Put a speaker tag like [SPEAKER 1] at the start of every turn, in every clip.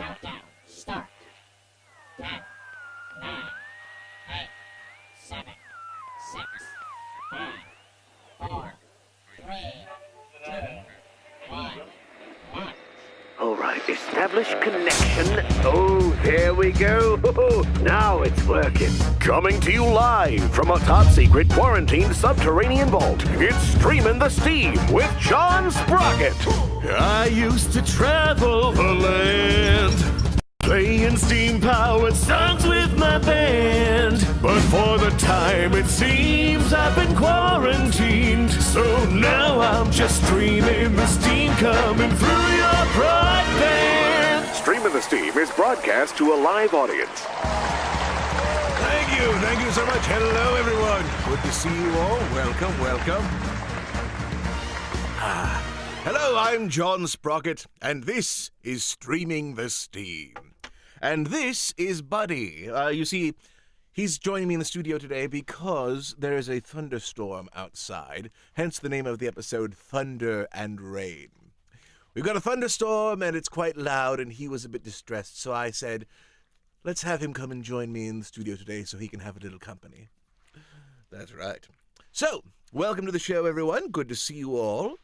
[SPEAKER 1] Countdown start. 10, 9, 8, 7, 6, 5, 4, 3, 2, 1.
[SPEAKER 2] All right, establish connection. Oh, there we go. Now it's working.
[SPEAKER 3] Coming to you live from a top-secret quarantined subterranean vault, it's Streamin' the Steam with John Sprocket. I used to travel the land, playing steam-powered songs with my band. But for the time it seems I've been quarantined, so now I'm just streaming the steam coming through your broadband. Streamin' the Steam is broadcast to a live audience.
[SPEAKER 4] Thank you so much. Hello, everyone. Good to see you all. Welcome. Hello, I'm John Sprocket, and this is Streaming the Steam. And this is Buddy. You see, he's joining me in the studio today because there is a thunderstorm outside, hence the name of the episode, Thunder and Rain. We've got a thunderstorm, and it's quite loud, and he was a bit distressed, so I said, let's have him come and join me in the studio today so he can have a little company. That's right. So, welcome to the show, everyone. Good to see you all.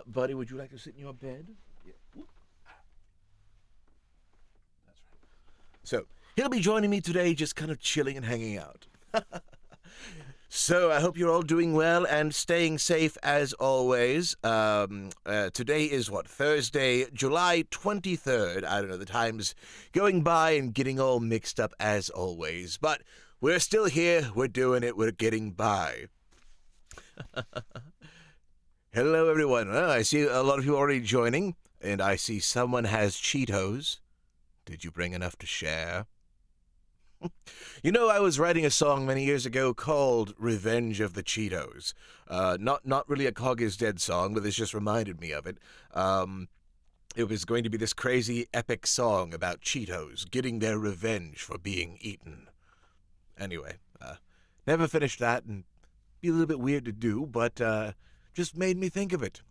[SPEAKER 4] Buddy, would you like to sit in your bed? Yeah. That's right. So, he'll be joining me today, just kind of chilling and hanging out. So, I hope you're all doing well and staying safe as always. Today is Thursday, July 23rd. I don't know, the time's going by and getting all mixed up as always. But we're still here, we're doing it, we're getting by. Hello, everyone. Well, I see a lot of you already joining, and I see someone has Cheetos. Did you bring enough to share? You know, I was writing a song many years ago called Revenge of the Cheetos. Not really a Cog is Dead song, but this just reminded me of it. It was going to be this crazy epic song about Cheetos getting their revenge for being eaten. Anyway, never finished that, and be a little bit weird to do, but just made me think of it.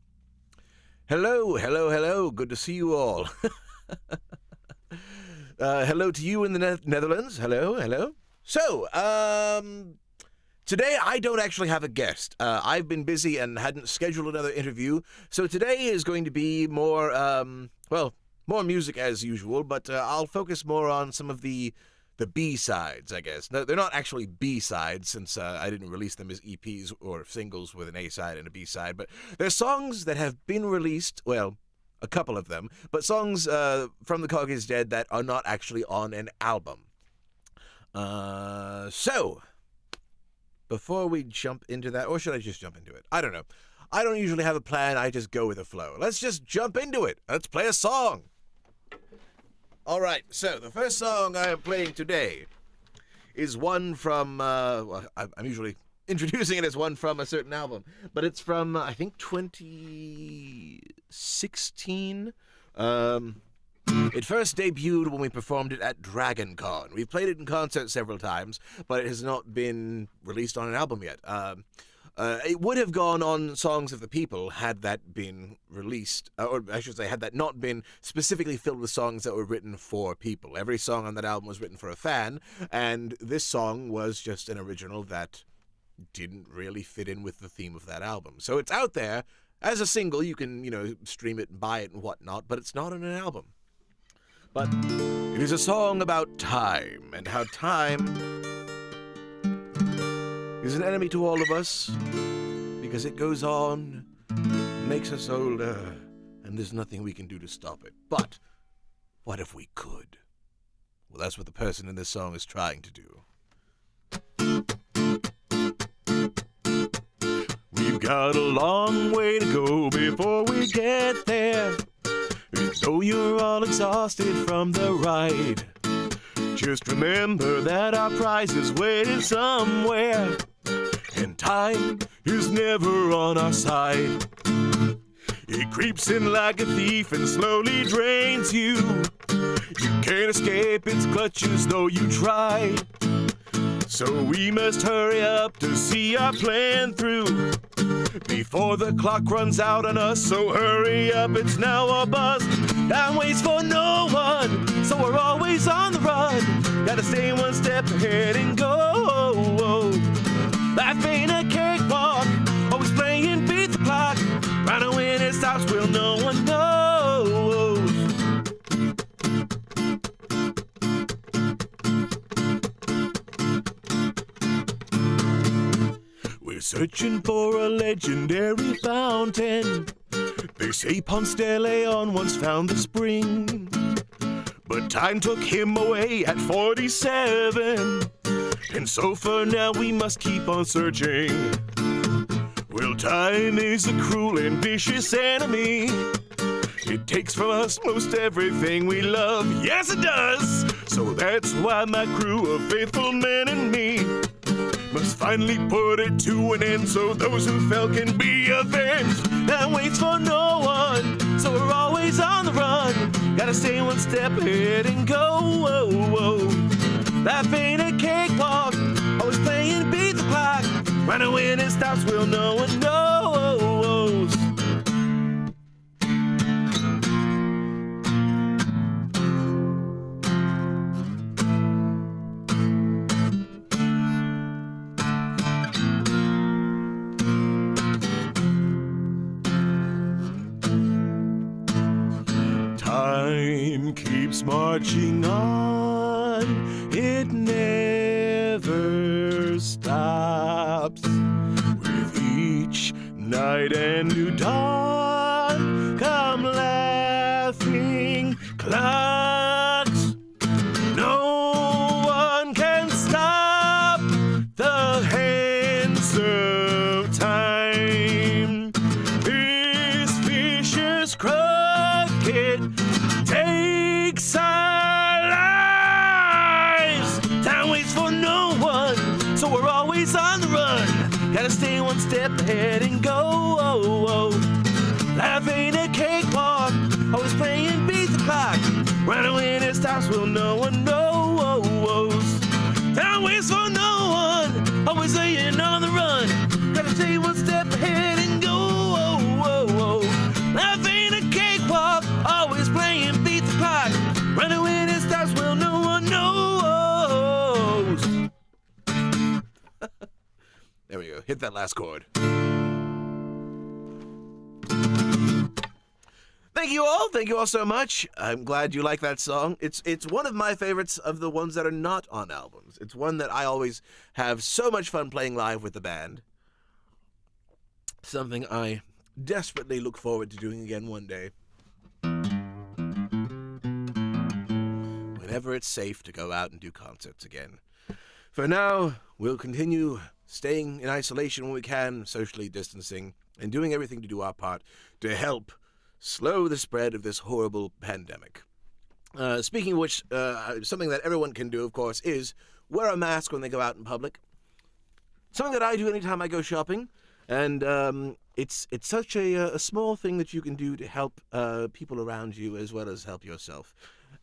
[SPEAKER 4] Hello. Good to see you all. Hello to you in the Netherlands. Hello. So, today I don't actually have a guest. I've been busy and hadn't scheduled another interview, so today is going to be more music as usual, but I'll focus more on some of the B-sides, I guess. No, they're not actually B-sides, since I didn't release them as EPs or singles with an A-side and a B-side, but they're songs that have been released, well, a couple of them, but songs from The Cog is Dead that are not actually on an album. So, before we jump into that, or should I just jump into it? I don't know. I don't usually have a plan, I just go with the flow. Let's just jump into it. Let's play a song. All right, so the first song I am playing today is one from, I'm usually introducing it as one from a certain album, but it's from, I think, 2016. It first debuted when we performed it at DragonCon. We've played it in concert several times, but it has not been released on an album yet. It would have gone on Songs of the People had that been released, or I should say, had that not been specifically filled with songs that were written for people. Every song on that album was written for a fan, and this song was just an original that didn't really fit in with the theme of that album. So it's out there as a single. You can, stream it and buy it and whatnot, but it's not on an album. But it is a song about time, and how time is an enemy to all of us, because it goes on, makes us older, and there's nothing we can do to stop it. But what if we could? Well, that's what the person in this song is trying to do. We've got a long way to go before we get there. Though you're all exhausted from the ride, just remember that our prize is waiting somewhere, and time is never on our side. It creeps in like a thief and slowly drains you. You can't escape its clutches though you try.
[SPEAKER 3] So we must hurry up to see our plan through before the clock runs out on us. So hurry up, it's now or bust. Time waits for no one, so we're always on the run. Gotta stay one step ahead and go. Life ain't a cakewalk, always playing beat the clock. Right when it stops, will no one knows. We're searching for a legendary fountain. They say Ponce de Leon once found the spring, but time took him away at 47. And so for now we must keep on searching. Well, time is a cruel and vicious enemy. It takes from us most everything we love. Yes, it does. So that's why my crew of faithful men and me must finally put it to an end, so those who fell can be avenged. Time waits for no one, so we're always on the run. Gotta stay one step ahead and go. Life ain't a cakewalk, always playing beat the clock. Right when it stops, will no one knows. Time keeps marching on, it never stops. With each night and new dawn come laughing clocks. No one can stop the hands of time. This vicious crooked takes our lives. Time waits for no one, so we're always on the run. Gotta stay one step ahead and go. Life ain't a cakewalk, always playing beat the clock. Right when it stops, will no one knows. Time waits for no one, always laying on the run. Gotta stay one step ahead and go. Life ain't a cakewalk, always playing beat the clock. Right when it stops, will no one knows. There we go. Hit that last chord. Thank you all. Thank you all so much. I'm glad you like that song. It's one of my favorites of the ones that are not on albums. It's one that I always have so much fun playing live with the band. Something I desperately look forward to doing again one day. Whenever it's safe to go out and do concerts again. For now, we'll continue staying in isolation when we can, socially distancing, and doing everything to do our part to help slow the spread of this horrible pandemic. Speaking of which, something that everyone can do, of course, is wear a mask when they go out in public. Something that I do anytime I go shopping, and it's such a small thing that you can do to help people around you as well as help yourself.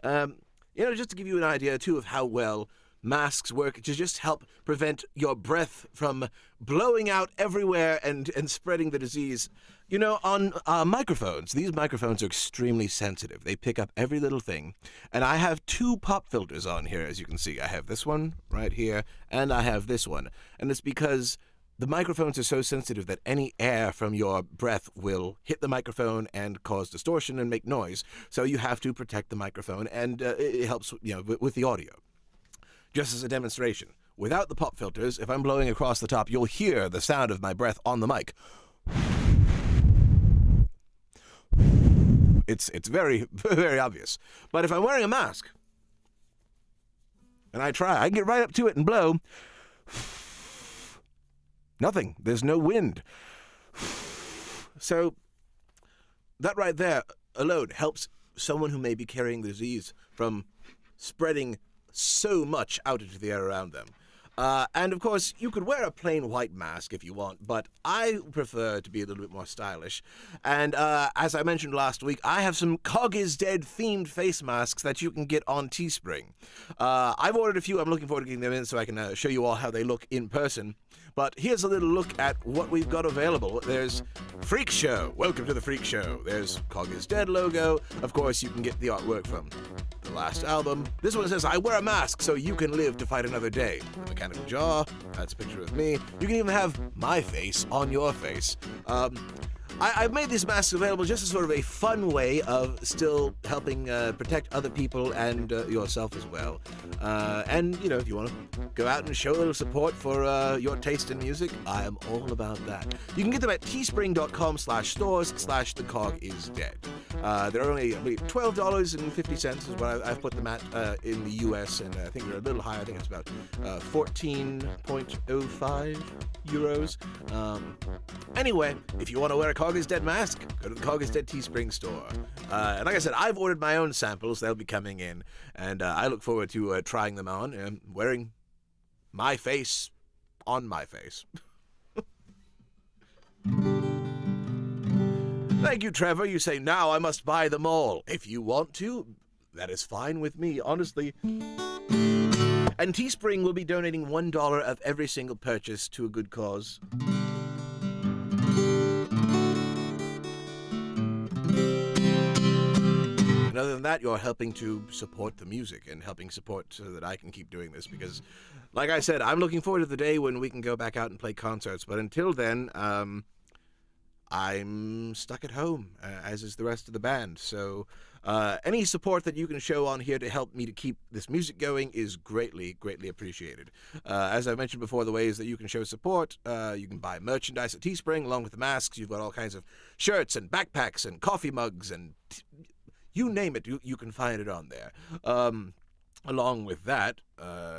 [SPEAKER 3] Just to give you an idea, too, of how well masks work to just help prevent your breath from blowing out everywhere and spreading the disease. On microphones, these microphones are extremely sensitive. They pick up every little thing. And I have 2 pop filters on here, as you can see. I have this one right here, and I have this one. And it's because the microphones are so sensitive that any air from your breath will hit the microphone and cause distortion and make noise. So you have to protect the microphone, and it helps with the audio. Just as a demonstration, without the pop filters, if I'm blowing across the top, you'll hear the sound of my breath on the mic. It's very, very obvious. But if I'm wearing a mask, and I can get right up to it and blow, nothing. There's no wind. So that right there alone helps someone who may be carrying the disease from spreading so much out into the air around them.
[SPEAKER 4] And of course, you could wear a plain white mask if you want, but I prefer to be a little bit more stylish. And as I mentioned last week, I have some Cog is Dead themed face masks that you can get on Teespring. I've ordered a few. I'm looking forward to getting them in so I can show you all how they look in person. But here's a little look at what we've got available. There's Freak Show. Welcome to the Freak Show. There's Cog is Dead logo. Of course, you can get the artwork from the last album. This one says, I wear a mask so you can live to fight another day. The Mechanical Jaw. That's a picture of me. You can even have my face on your face. I've made these masks available just as sort of a fun way of still helping protect other people and yourself as well. And, you know, if you want to go out and show a little support for your taste in music, I am all about that. You can get them at teespring.com/stores/The Cog is Dead. They're only, I believe, $12.50 is what I've put them at in the US, and I think they're a little higher. I think it's about 14.05 euros. Anyway, if you want to wear a Cog is Dead mask, go to the Cog is Dead Teespring store. And like I said, I've ordered my own samples. They'll be coming in, and I look forward to trying them on and wearing my face on my face. Thank you, Trevor. You say, now I must buy them all. If you want to, that is fine with me, honestly. And Teespring will be donating $1 of every single purchase to a good cause. And other than that, you're helping to support the music and helping support so that I can keep doing this because, like I said, I'm looking forward to the day when we can go back out and play concerts. But until then, I'm stuck at home, as is the rest of the band. So any support that you can show on here to help me to keep this music going is greatly, greatly appreciated. As I mentioned before, the ways that you can show support, you can buy merchandise at Teespring along with the masks. You've got all kinds of shirts and backpacks and coffee mugs and you name it, you can find it on there. Along with that,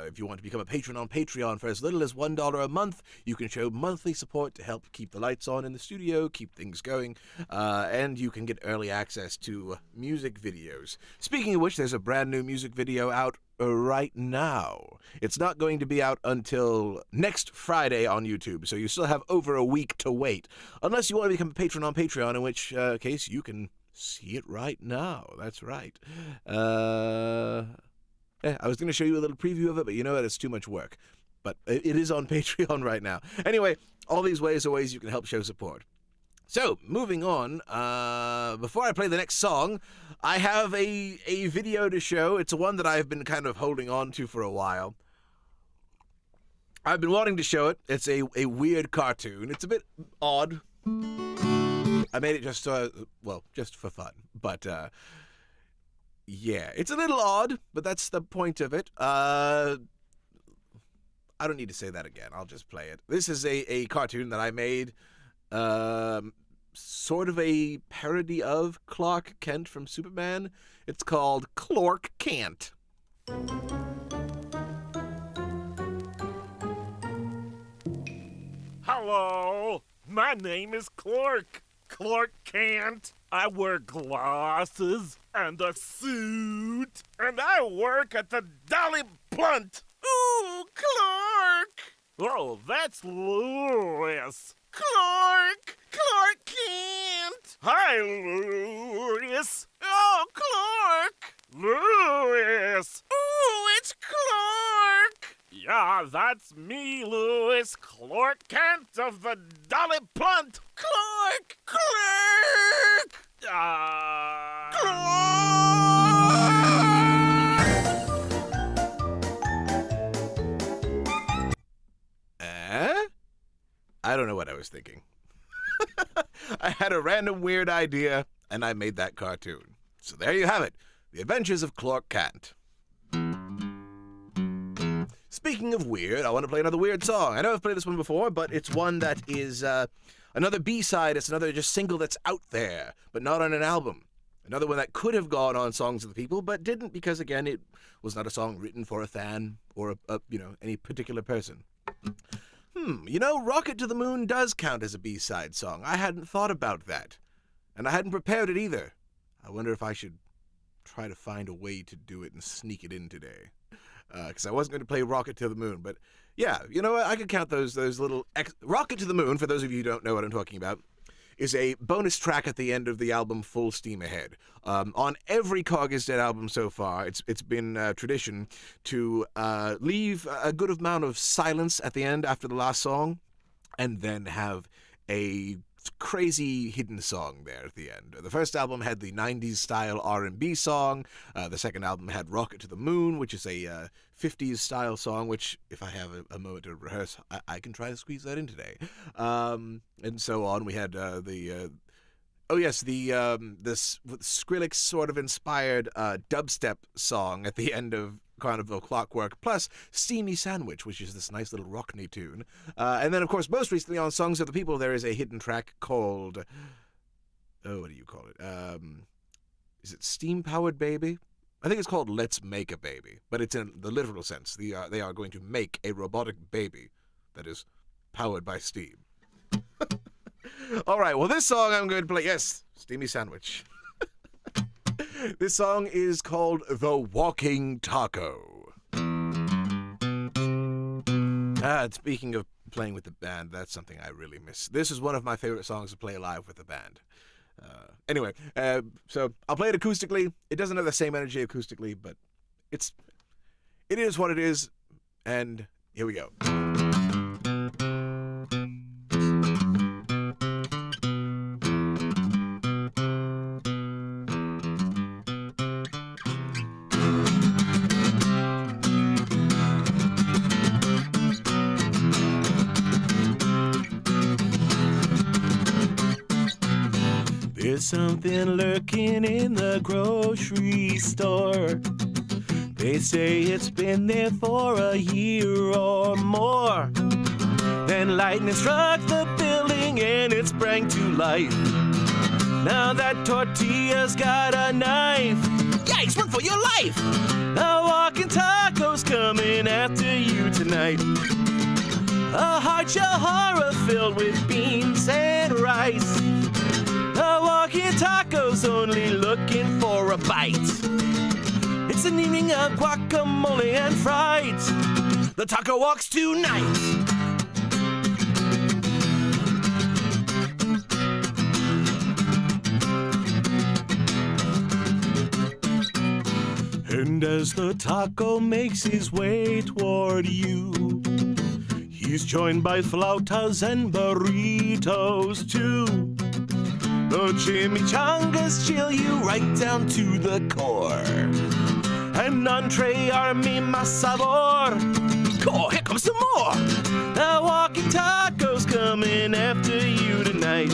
[SPEAKER 4] if you want to become a patron on Patreon for as little as $1 a month, you can show monthly support to help keep the lights on in the studio, keep things going, and you can get early access to music videos. Speaking of which, there's a brand new music video out right now. It's not going to be out until next Friday on YouTube, so you still have over a week to wait, unless you want to become a patron on Patreon, in which case you can see it right now. That's right. I was going to show you a little preview of it, but you know what? It's too much work. But it is on Patreon right now. Anyway, all these ways are ways you can help show support. So, moving on, before I play the next song, I have a video to show. It's one that I've been kind of holding on to for a while. I've been wanting to show it. It's a weird cartoon. It's a bit odd. I made it just for fun. But, yeah, it's a little odd, but that's the point of it. I don't need to say that again. I'll just play it. This is a cartoon that I made, sort of a parody of Clork Kent from Superman. It's called Clork Kent.
[SPEAKER 5] Hello, my name is Clork Kent. I wear glasses and a suit, and I work at the Dolly Blunt. Ooh, Clork! Oh, that's Louis. Clork Kent. Hi, Louis. Oh, Clork. Louis. Ooh, it's Clork. Yeah, that's me, Louis. Clork Kent of the Dolly Blunt. Clork.
[SPEAKER 4] I don't know what I was thinking. I had a random weird idea, and I made that cartoon. So there you have it. The Adventures of Clork Kent. Speaking of weird, I want to play another weird song. I know I've played this one before, but it's one that is another B-side. It's another just single that's out there, but not on an album. Another one that could have gone on Songs of the People, but didn't because, again, it was not a song written for a fan or, any particular person. Rocket to the Moon does count as a B-side song. I hadn't thought about that, and I hadn't prepared it either. I wonder if I should try to find a way to do it and sneak it in today. Because I wasn't going to play Rocket to the Moon, but Yeah, you know what? I could count those little Rocket to the Moon, for those of you who don't know what I'm talking about, is a bonus track at the end of the album Full Steam Ahead. On every Cog is Dead album so far, it's been tradition to leave a good amount of silence at the end after the last song, and then have a crazy hidden song there at the end. The first album had the 90s style R&B song. The second album had Rocket to the Moon, which is a 50s style song, which if I have a moment to rehearse, I can try to squeeze that in today. And so on. We had the Skrillex sort of inspired dubstep song at the end of Carnival Clockwork, plus Steamy Sandwich, which is this nice little Rockney tune. And then, of course, most recently on Songs of the People, there is a hidden track called, what do you call it? Is it Steam Powered Baby? I think it's called Let's Make a Baby, but it's in the literal sense. They are going to make a robotic baby that is powered by steam. All right, well, this song I'm going to play, yes, Steamy Sandwich. This song is called The Walking Taco. Speaking of playing with the band, that's something I really miss. This is one of my favorite songs to play live with the band. Anyway, so I'll play it acoustically. It doesn't have the same energy acoustically, but it is what it is, and here we go. There's something lurking in the grocery store. They say it's been there for a year or more. Then lightning struck the building and it sprang to life. Now that tortilla's got a knife. Yikes, run for your life! The walking taco's coming after you tonight. A hard-shell horror filled with beans and rice. The walking taco's only looking for a bite. It's an evening of guacamole and fright. The taco walks tonight. And as the taco makes his way toward you, he's joined by flautas and burritos too. The chimichangas chill you right down to the core. An entree are mi más sabor. Cool, here comes some more. The walking taco's coming after you tonight.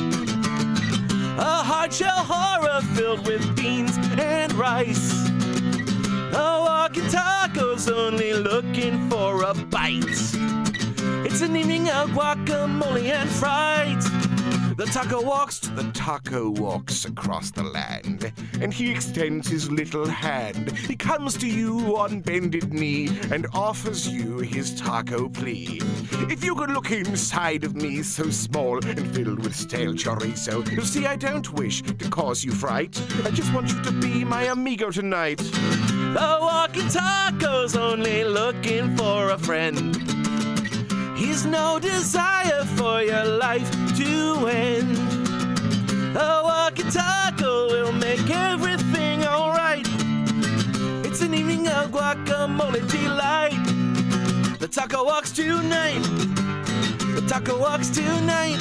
[SPEAKER 4] A hard-shell horror filled with beans and rice. The walking taco's only looking for a bite. It's an evening of guacamole and fright. The taco walks across the land, and he extends his little hand. He comes to you on bended knee and offers you his taco plea. If you could look inside of me so small and filled with stale chorizo, you'll see I don't wish to cause you fright. I just want you to be my amigo tonight. The walking taco's only looking for a friend. He's no desire for your life to end. The walking taco will make everything alright. It's an evening of guacamole delight. The taco walks tonight. The taco walks tonight.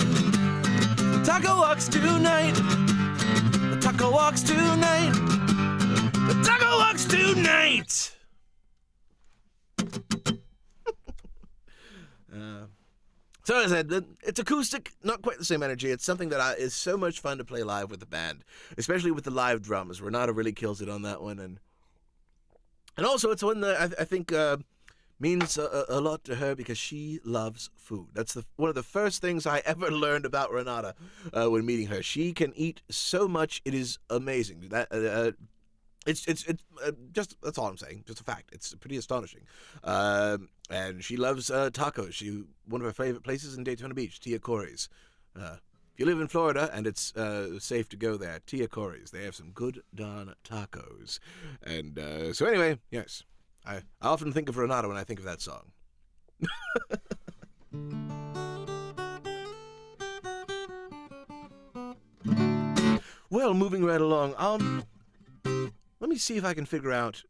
[SPEAKER 4] The taco walks tonight. The taco walks tonight. The taco walks tonight. So as I said, it's acoustic, not quite the same energy. It's something that is so much fun to play live with the band, especially with the live drums. Renata really kills it on that one, and also it's one that I think means a lot to her because she loves food. That's one of the first things I ever learned about Renata when meeting her. She can eat so much; it is amazing. It's just, that's all I'm saying. Just a fact. It's pretty astonishing. And she loves tacos. One of her favorite places in Daytona Beach, Tia Corey's. If you live in Florida and it's safe to go there, Tia Corey's. They have some good darn tacos. And so anyway, yes. I often think of Renata when I think of that song. Well, moving right along, let me see if I can figure out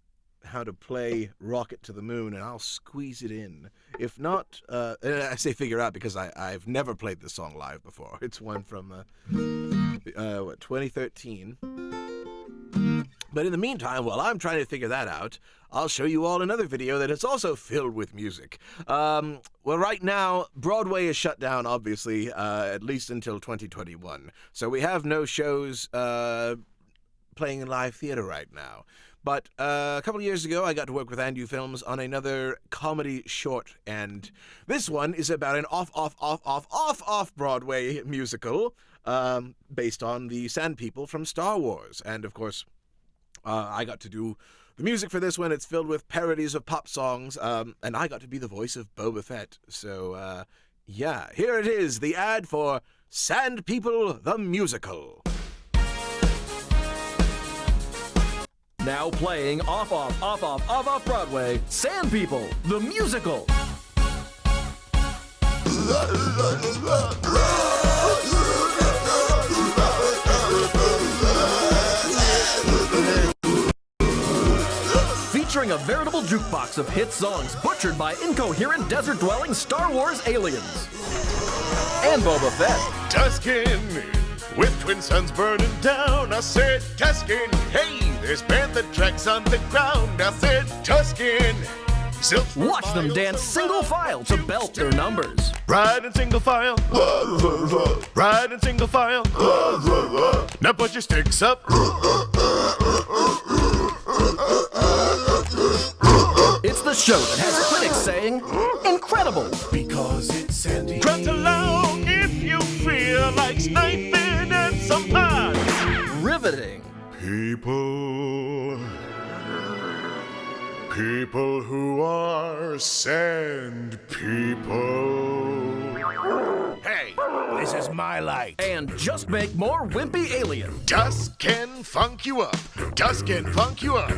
[SPEAKER 4] how to play Rocket to the Moon, and I'll squeeze it in. If not, and I say figure out because I've never played this song live before. It's one from, 2013. But in the meantime, while I'm trying to figure that out, I'll show you all another video that is also filled with music. Well, right now, Broadway is shut down, obviously, at least until 2021. So we have no shows playing in live theater right now. But a couple of years ago, I got to work with Andu Films on another comedy short, and this one is about an off-Broadway musical based on the Sand People from Star Wars. And, of course, I got to do the music for this one. It's filled with parodies of pop songs, and I got to be the voice of Boba Fett. So, yeah, here it is, the ad for Sand People the Musical.
[SPEAKER 6] Now playing off Broadway, Sand People, the musical. Featuring a veritable jukebox of hit songs butchered by incoherent desert-dwelling Star Wars aliens. And Boba Fett.
[SPEAKER 3] Tuscan, with twin suns burning down. I said, Tuscan, hey, there's bantha tracks on the ground. I said, Tuscan.
[SPEAKER 6] Watch them dance single file to belt their numbers.
[SPEAKER 3] Ride in single file. Ride in single file. Now put your sticks up.
[SPEAKER 6] It's the show that has critics saying, incredible.
[SPEAKER 3] Because it's Sandy.
[SPEAKER 5] Trot along if you feel like sniping at some pods.
[SPEAKER 6] Riveting.
[SPEAKER 3] People who are sand people.
[SPEAKER 4] Hey, this is my light.
[SPEAKER 6] And just make more wimpy alien.
[SPEAKER 3] Tusk can funk you up. Tusk can funk you up.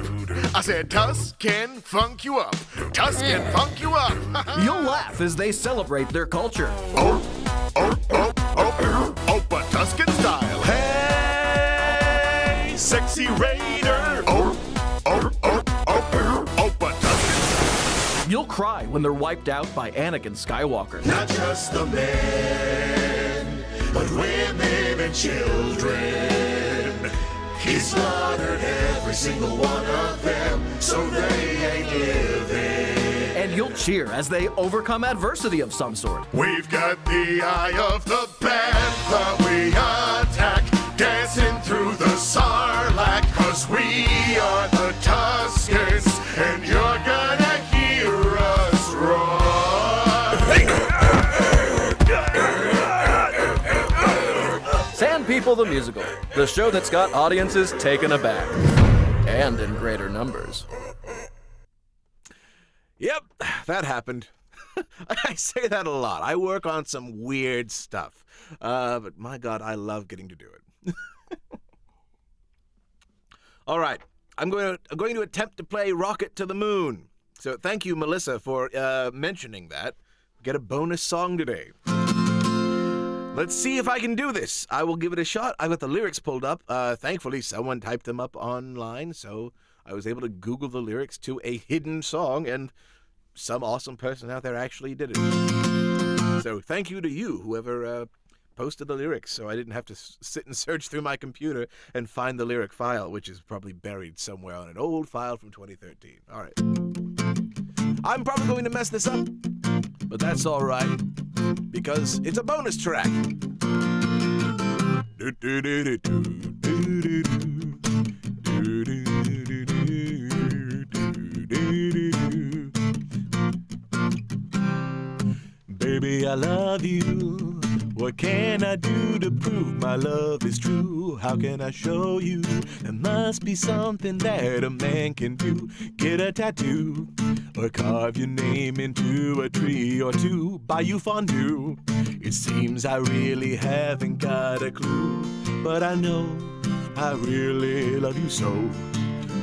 [SPEAKER 3] I said Tusk can funk you up. Tusk can funk you up.
[SPEAKER 6] You'll laugh as they celebrate their culture.
[SPEAKER 3] Oh, but Tuscan style.
[SPEAKER 5] Hey, sexy raider.
[SPEAKER 3] Oh, but Tuscan.
[SPEAKER 6] You'll cry when they're wiped out by Anakin Skywalker.
[SPEAKER 3] Not just the men, but women and children. He slaughtered every single one of them, so they ain't living.
[SPEAKER 6] And you'll cheer as they overcome adversity of some sort.
[SPEAKER 3] We've got the eye of the panther, we attack, dancing through the sarlacc, 'cause we are the Tuscans, and you're gonna hear us roar.
[SPEAKER 6] Sand People the Musical, the show that's got audiences taken aback. And in greater numbers.
[SPEAKER 4] Yep, that happened. I say that a lot. I work on some weird stuff. But my God, I love getting to do it. All right, I'm going to attempt to play Rocket to the Moon. So thank you, Melissa, for mentioning that. Get a bonus song today. Let's see if I can do this. I will give it a shot. I've got the lyrics pulled up. Thankfully, someone typed them up online, so I was able to Google the lyrics to a hidden song, and some awesome person out there actually did it. So thank you to you, whoever posted the lyrics, so I didn't have to sit and search through my computer and find the lyric file, which is probably buried somewhere on an old file from 2013. All right. I'm probably going to mess this up, but that's all right, because it's a bonus track. Baby, I love you. What can I do to prove my love is true? How can I show you? There must be something that a man can do. Get a tattoo, or carve your name into a tree or two. Buy you fondue. It seems I really haven't got a clue, but I know I really love you so.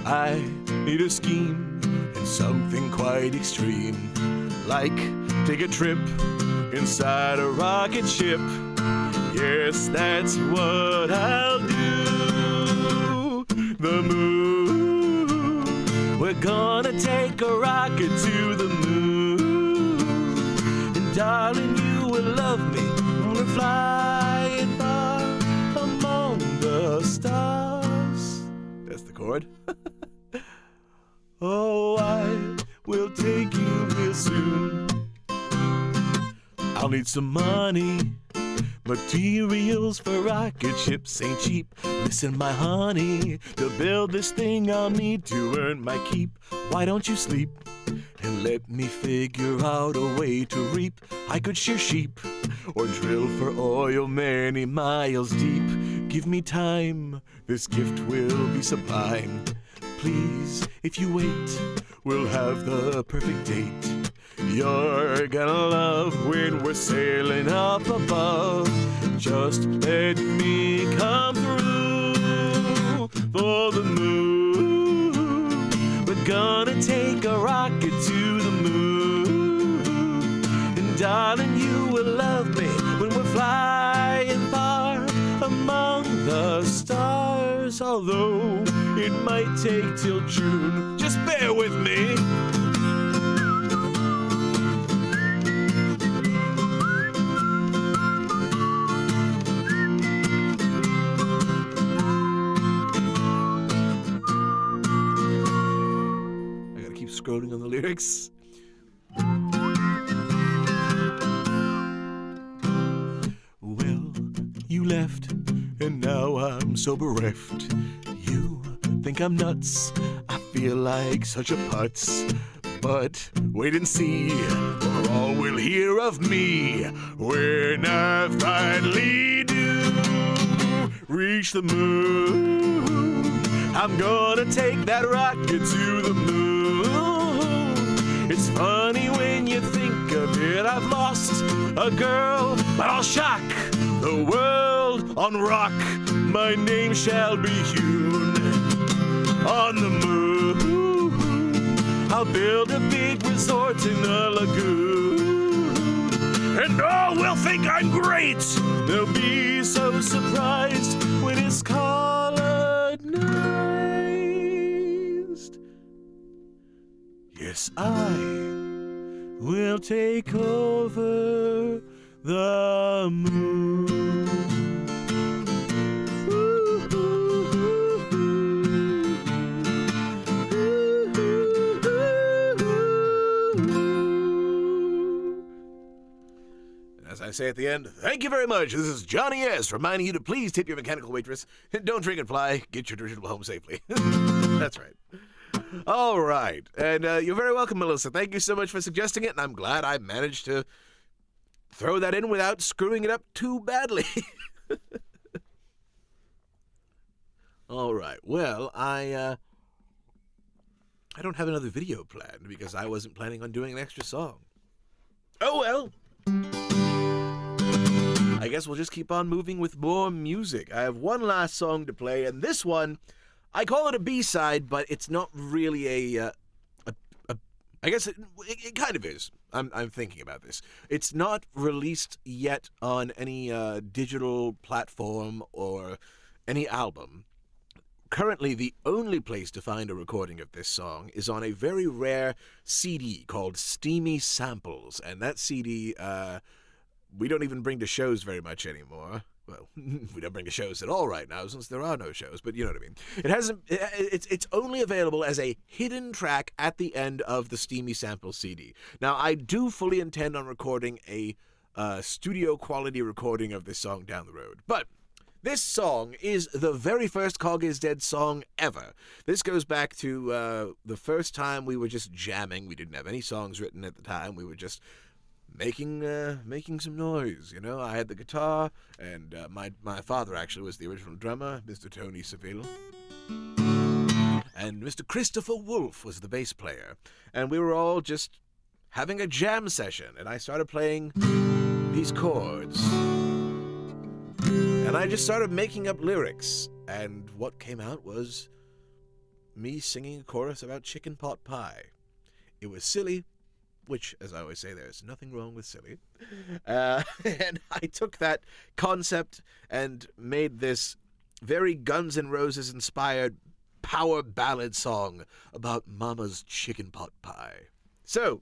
[SPEAKER 4] I need a scheme and something quite extreme.
[SPEAKER 5] like take a trip inside a rocket ship. Yes, that's what I'll do. The moon, we're gonna take a rocket to the moon. And darling, you will love me when we're flying far among the stars. That's the chord. Oh, I will take you real soon. I'll need some money. Materials for rocket ships ain't cheap. Listen, my honey, to build this thing I'll need to earn my keep. Why don't you sleep and let me figure out a way to reap? I could shear sheep or drill for oil many miles deep. Give me time, this gift will be sublime. Please, if you wait, we'll have the perfect date. You're gonna love when we're sailing up above. Just let me come through for the moon. We're gonna take a rocket to the moon. And darling, you will love me when we're flying far among the stars. Although it might take till June, just bear with me. Scrolling on the lyrics. Well, you left, and now I'm so bereft. You think I'm nuts, I feel like such a putz. But wait and see, for all will hear of me when I finally do reach the moon. I'm gonna take that rocket to the moon. It's funny when you think of it, I've lost a girl, but I'll shock the world on rock. My name shall be hewn on the moon. I'll build a big resort in a lagoon, and all will think I'm great. They'll be so surprised when it's colonized. Yes, I will take over the moon. As I say at the end, thank you very much. This is Johnny S. reminding you to please tip your mechanical waitress. Don't drink and fly. Get your dirigible home safely. That's right. All right. And you're very welcome, Melissa. Thank you so much for suggesting it, and I'm glad I managed to throw that in without screwing it up too badly. All right. Well, I don't have another video planned because I wasn't planning on doing an extra song. Oh, well. I guess we'll just keep on moving with more music. I have one last song to play, and this one, I call it a B-side, but it's not really I guess it kind of is. I'm thinking about this. It's not released yet on any digital platform or any album. Currently, the only place to find a recording of this song is on a very rare CD called Steamy Samples, and that CD, we don't even bring to shows very much anymore. Well, we don't bring to shows at all right now since there are no shows, but you know what I mean. It's only available as a hidden track at the end of the Steamy Samples CD. Now, I do fully intend on recording a studio quality recording of this song down the road, but this song is the very first Cog is Dead song ever. This goes back to the first time we were just jamming. We didn't have any songs written at the time. We were just making some noise, you know. I had the guitar, and my father actually was the original drummer, Mr. Tony Seville. And Mr. Christopher Wolf was the bass player. And we were all just having a jam session, and I started playing these chords. And I just started making up lyrics, and what came out was me singing a chorus about chicken pot pie. It was silly, which, as I always say, there's nothing wrong with silly. And I took that concept and made this very Guns N' Roses inspired power ballad song about Mama's chicken pot pie. So,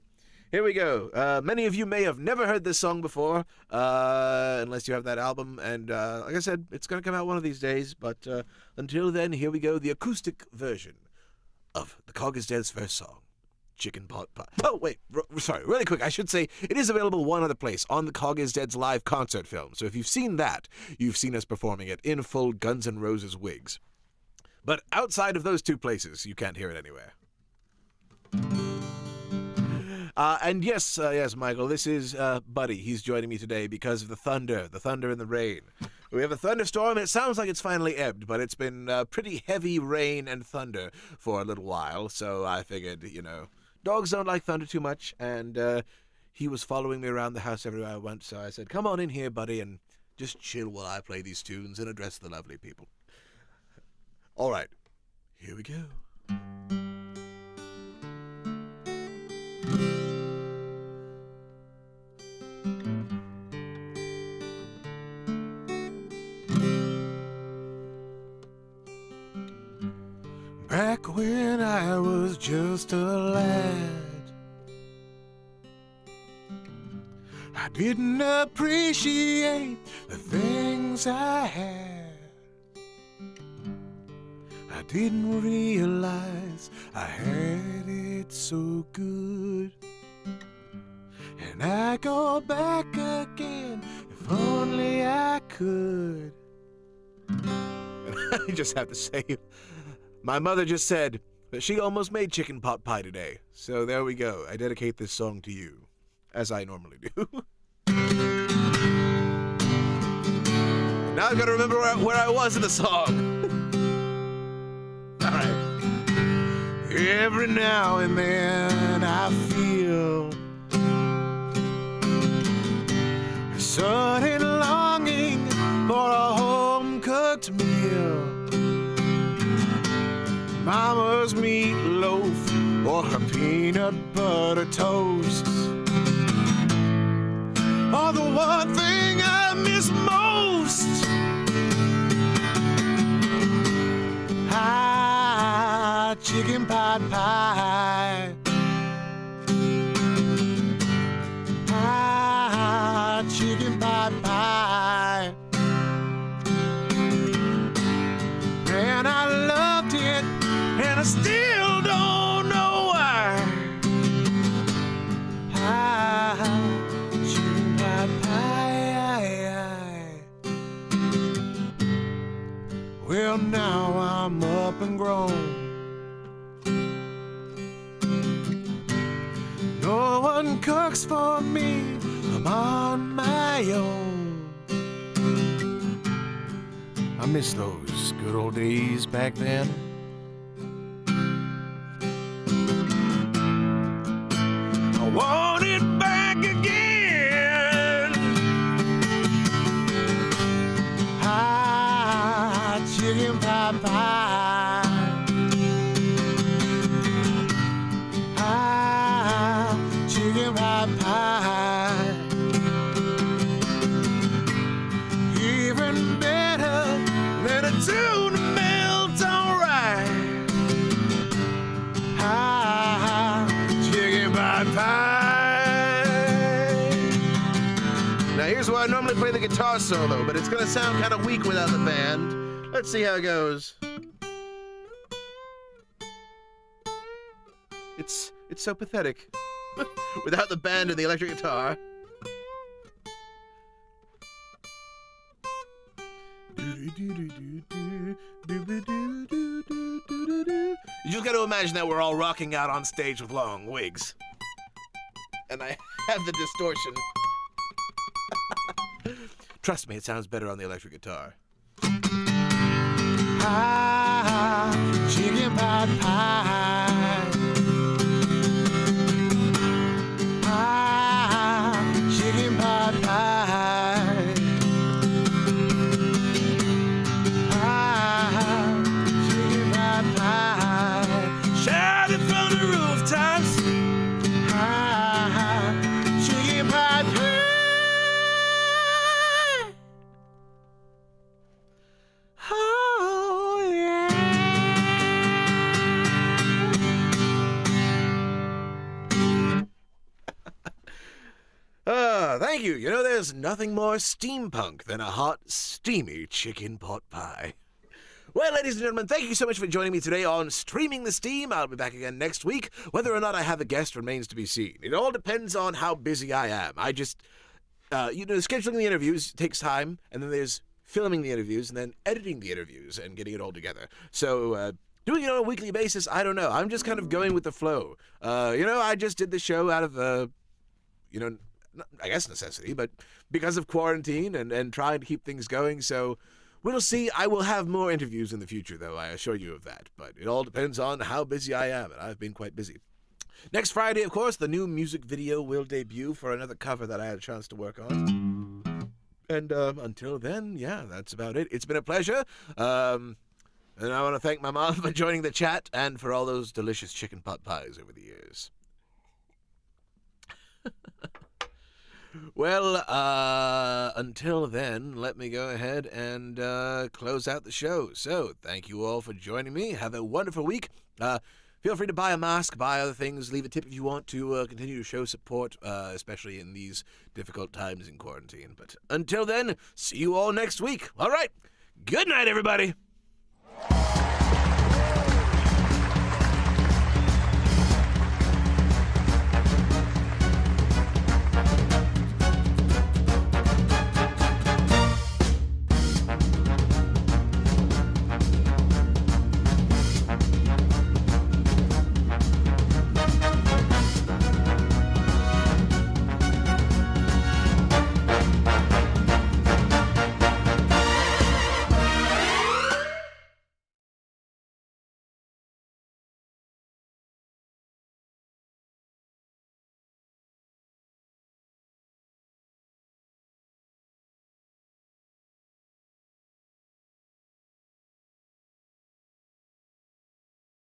[SPEAKER 5] here we go. Many of you may have never heard this song before, unless you have that album. And like I said, it's going to come out one of these days. But until then, here we go. The acoustic version of The Cog is Dead's first song, Chicken Pot Pie. Oh, wait. Sorry. Really quick. I should say it is available one other place, on The Cog is Dead's live concert film. So if you've seen that, you've seen us performing it in full Guns N' Roses wigs. But outside of those two places, you can't hear it anywhere. And yes, Michael, this is Buddy. He's joining me today because of the thunder and the rain. We have a thunderstorm. It sounds like it's finally ebbed, but it's been pretty heavy rain and thunder for a little while. So I figured, dogs don't like thunder too much, and he was following me around the house everywhere I went. So I said, "Come on in here, Buddy, and just chill while I play these tunes and address the lovely people." All right, here we go. Back when I was just a lad, I didn't appreciate the things I had. I didn't realize I had it so good. And I go back again, if only I could. And I just have to say, my mother just said that she almost made chicken pot pie today. So there we go. I dedicate this song to you, as I normally do. Now I've got to remember where I was in the song. All right. Every now and then I feel a sudden longing for a home-cooked meal. Mama's meatloaf or her peanut butter toast are the one thing I miss most. Chicken pot pie. Chicken pot pie. Man, I loved it, and I still don't know why. Chicken pot pie. Well, now I'm up and grown. No one cooks for me, I'm on my own. I miss those good old days back then. I want it back again. Chicken pot pie. Chicken pot pie. Even better than a tuna melt on rye. Chicken pot pie. Now here's where I normally play the guitar solo, but it's gonna sound kind of weak without the band. Let's see how it goes. It's so pathetic. Without the band and the electric guitar. You just gotta imagine that we're all rocking out on stage with long wigs. And I have the distortion. Trust me, it sounds better on the electric guitar. Chicken pot pie. Chicken pot pie. Chicken pot pie. Shout it from the rooftops.
[SPEAKER 4] thank you. You know, there's nothing more steampunk than a hot, steamy chicken pot pie. Well, ladies and gentlemen, thank you so much for joining me today on Streaming the Steam. I'll be back again next week. Whether or not I have a guest remains to be seen. It all depends on how busy I am. I just, scheduling the interviews takes time, and then there's filming the interviews, and then editing the interviews, and getting it all together. So, doing it on a weekly basis, I don't know. I'm just kind of going with the flow. I just did the show out of, I guess necessity, but because of quarantine and trying to keep things going, so we'll see. I will have more interviews in the future, though, I assure you of that. But it all depends on how busy I am, and I've been quite busy. Next Friday, of course, the new music video will debut for another cover that I had a chance to work on. And until then, yeah, that's about it. It's been a pleasure. And I want to thank my mom for joining the chat and for all those delicious chicken pot pies over the years. Well, until then, let me go ahead and close out the show. So, thank you all for joining me. Have a wonderful week. Feel free to buy a mask, buy other things, leave a tip if you want to continue to show support, especially in these difficult times in quarantine. But until then, see you all next week. All right, good night, everybody.